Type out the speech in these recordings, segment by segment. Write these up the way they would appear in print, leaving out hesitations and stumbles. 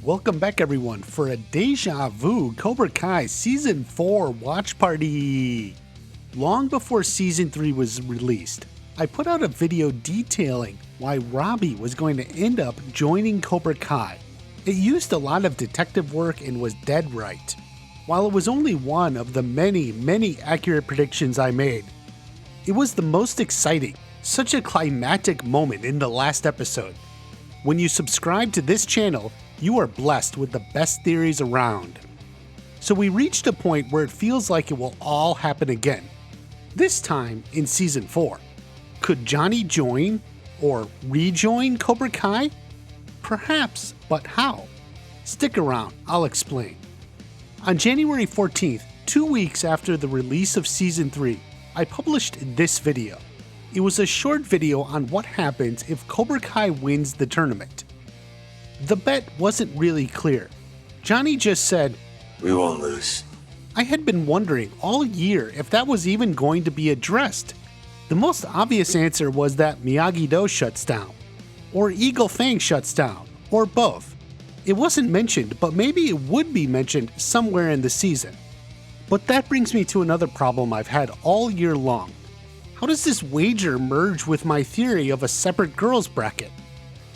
Welcome back everyone for a Deja Vu Cobra Kai Season 4 watch party. Long before Season 3 was released, I put out a video detailing why Robbie was going to end up joining Cobra Kai. It used a lot of detective work and was dead right. While it was only one of the many accurate predictions I made, it was the most exciting, such a climactic moment in the last episode. When you subscribe to this channel, you are blessed with the best theories around. So we reached a point where it feels like it will all happen again. This time in Season 4. Could Johnny join or rejoin Cobra Kai? Perhaps, but how? Stick around, I'll explain. On January 14th, 2 weeks after the release of Season 3, I published this video. It was a short video on what happens if Cobra Kai wins the tournament. The bet wasn't really clear. Johnny just said, "We won't lose." I had been wondering all year if that was even going to be addressed. The most obvious answer was that Miyagi-Do shuts down, or Eagle Fang shuts down, or both. It wasn't mentioned, but maybe it would be mentioned somewhere in the season. But that brings me to another problem I've had all year long. How does this wager merge with my theory of a separate girls bracket?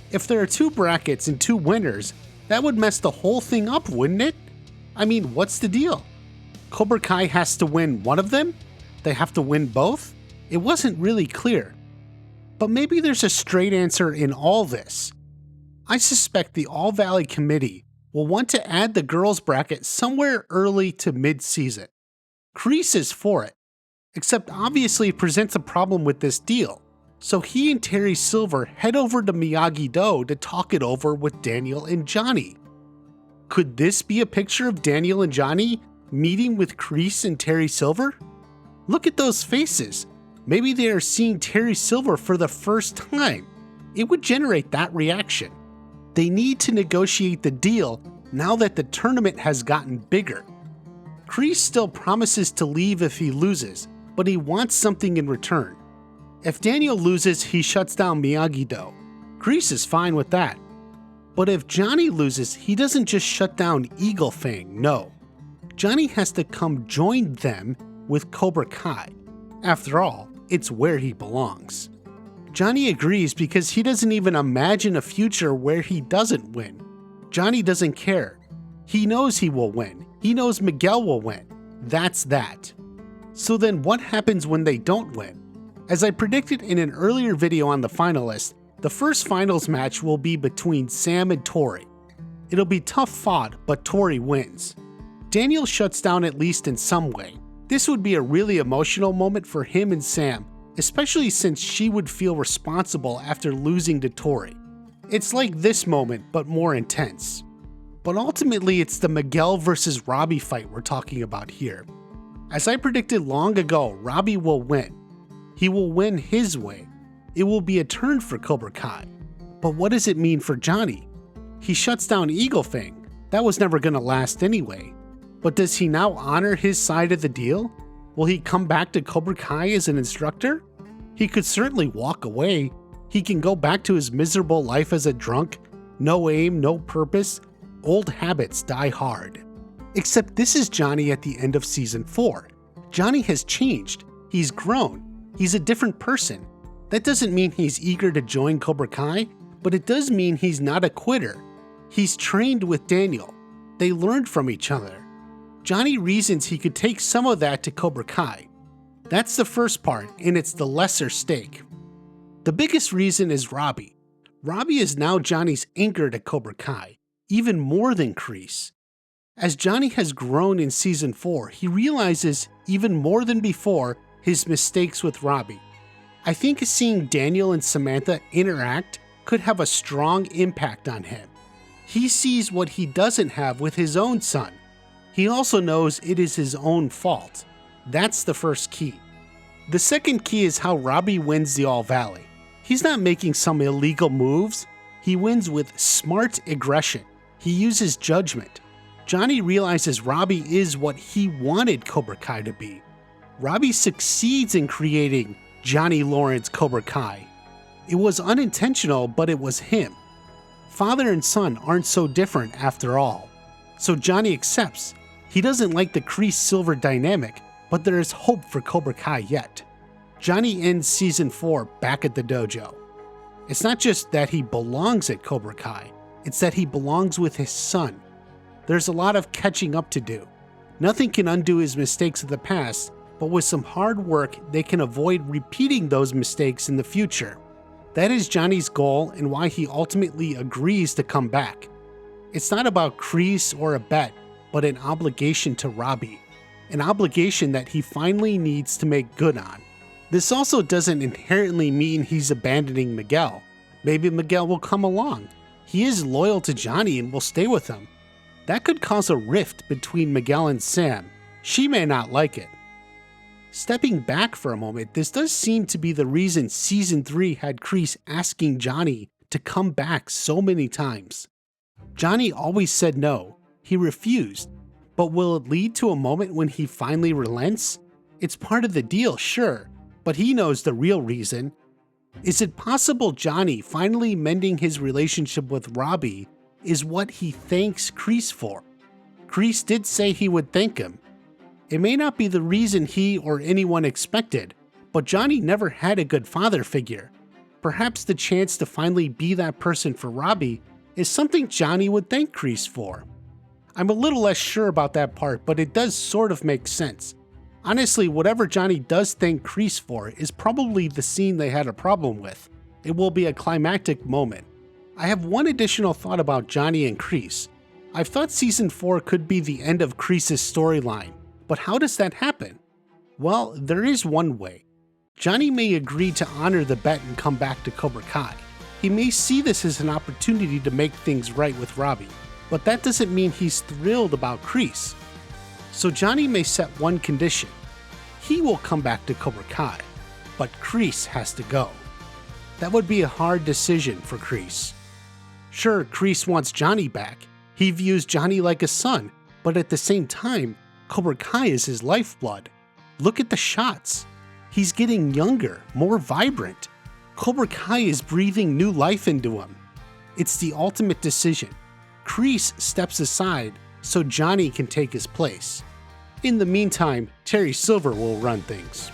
If there are 2 brackets and 2 winners, that would mess the whole thing up, wouldn't it? I mean, what's the deal? Cobra Kai has to win one of them? They have to win both? It wasn't really clear. But maybe there's a straight answer in all this. I suspect the All Valley Committee will want to add the girls bracket somewhere early to mid-season. Kreese is for it, except obviously it presents a problem with this deal. So he and Terry Silver head over to Miyagi-Do to talk it over with Daniel and Johnny. Could this be a picture of Daniel and Johnny meeting with Kreese and Terry Silver? Look at those faces. Maybe they are seeing Terry Silver for the first time. It would generate that reaction. They need to negotiate the deal now that the tournament has gotten bigger. Kreese still promises to leave if he loses, but he wants something in return. If Daniel loses, he shuts down Miyagi-Do. Kreese is fine with that. But if Johnny loses, he doesn't just shut down Eagle Fang, no. Johnny has to come join them with Cobra Kai. After all, it's where he belongs. Johnny agrees because he doesn't even imagine a future where he doesn't win. Johnny doesn't care. He knows he will win. He knows Miguel will win. That's that. So then what happens when they don't win? As I predicted in an earlier video on the finalists, the first finals match will be between Sam and Tori. It'll be tough fought, but Tori wins. Daniel shuts down at least in some way. This would be a really emotional moment for him and Sam, especially since she would feel responsible after losing to Tori. It's like this moment, but more intense. But ultimately, it's the Miguel versus Robbie fight we're talking about here. As I predicted long ago, Robbie will win. He will win his way. It will be a turn for Cobra Kai. But what does it mean for Johnny? He shuts down Eagle Fang. That was never going to last anyway. But does he now honor his side of the deal? Will he come back to Cobra Kai as an instructor? He could certainly walk away. He can go back to his miserable life as a drunk. No aim, no purpose. Old habits die hard. Except this is Johnny at the end of Season 4. Johnny has changed. He's grown. He's a different person. That doesn't mean he's eager to join Cobra Kai, but it does mean he's not a quitter. He's trained with Daniel. They learned from each other. Johnny reasons he could take some of that to Cobra Kai. That's the first part, and it's the lesser stake. The biggest reason is Robbie. Robbie is now Johnny's anchor to Cobra Kai, even more than Kreese. As Johnny has grown in Season 4, he realizes, even more than before, his mistakes with Robbie. I think seeing Daniel and Samantha interact could have a strong impact on him. He sees what he doesn't have with his own son. He also knows it is his own fault. That's the first key. The second key is how Robbie wins the All Valley. He's not making some illegal moves. He wins with smart aggression. He uses judgment. Johnny realizes Robbie is what he wanted Cobra Kai to be. Robbie succeeds in creating Johnny Lawrence Cobra Kai. It was unintentional, but it was him. father and son aren't so different after all. So Johnny accepts. He doesn't like the Kreese-Silver dynamic, but there is hope for Cobra Kai yet. Johnny ends Season 4 back at the dojo. It's not just that he belongs at Cobra Kai, it's that he belongs with his son. There's a lot of catching up to do. Nothing can undo his mistakes of the past, but with some hard work, they can avoid repeating those mistakes in the future. That is Johnny's goal and why he ultimately agrees to come back. It's not about Kreese or a bet, but an obligation to Robbie. An obligation that he finally needs to make good on. This also doesn't inherently mean he's abandoning Miguel. Maybe Miguel will come along. He is loyal to Johnny and will stay with him. That could cause a rift between Miguel and Sam. She may not like it. Stepping back for a moment, this does seem to be the reason Season 3 had Kreese asking Johnny to come back so many times. Johnny always said no. He refused. But will it lead to a moment when he finally relents? It's part of the deal, sure, but he knows the real reason. Is it possible Johnny finally mending his relationship with Robbie is what he thanks Kreese for? Kreese did say he would thank him. It may not be the reason he or anyone expected, but Johnny never had a good father figure. Perhaps the chance to finally be that person for Robbie is something Johnny would thank Kreese for. I'm a little less sure about that part, but it does sort of make sense. Honestly, whatever Johnny does thank Kreese for is probably the scene they had a problem with. It will be a climactic moment. I have one additional thought about Johnny and Kreese. I've thought Season 4 could be the end of Kreese's storyline, but how does that happen? Well, there is one way. Johnny may agree to honor the bet and come back to Cobra Kai. He may see this as an opportunity to make things right with Robbie, but that doesn't mean he's thrilled about Kreese. So Johnny may set one condition. He will come back to Cobra Kai, but Kreese has to go. That would be a hard decision for Kreese. Sure, Kreese wants Johnny back. He views Johnny like a son, but at the same time, Cobra Kai is his lifeblood. Look at the shots. He's getting younger, more vibrant. Cobra Kai is breathing new life into him. It's the ultimate decision. Kreese steps aside so Johnny can take his place. In the meantime, Terry Silver will run things.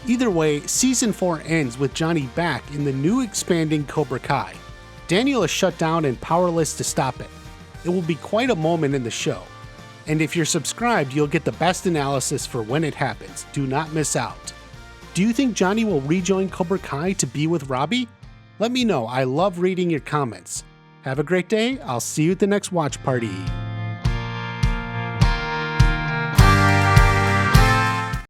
Either way, Season 4 ends with Johnny back in the new expanding Cobra Kai. Daniel is shut down and powerless to stop it. It will be quite a moment in the show. And if you're subscribed, you'll get the best analysis for when it happens. Do not miss out. Do you think Johnny will rejoin Cobra Kai to be with Robbie? Let me know. I love reading your comments. Have a great day. I'll see you at the next watch party.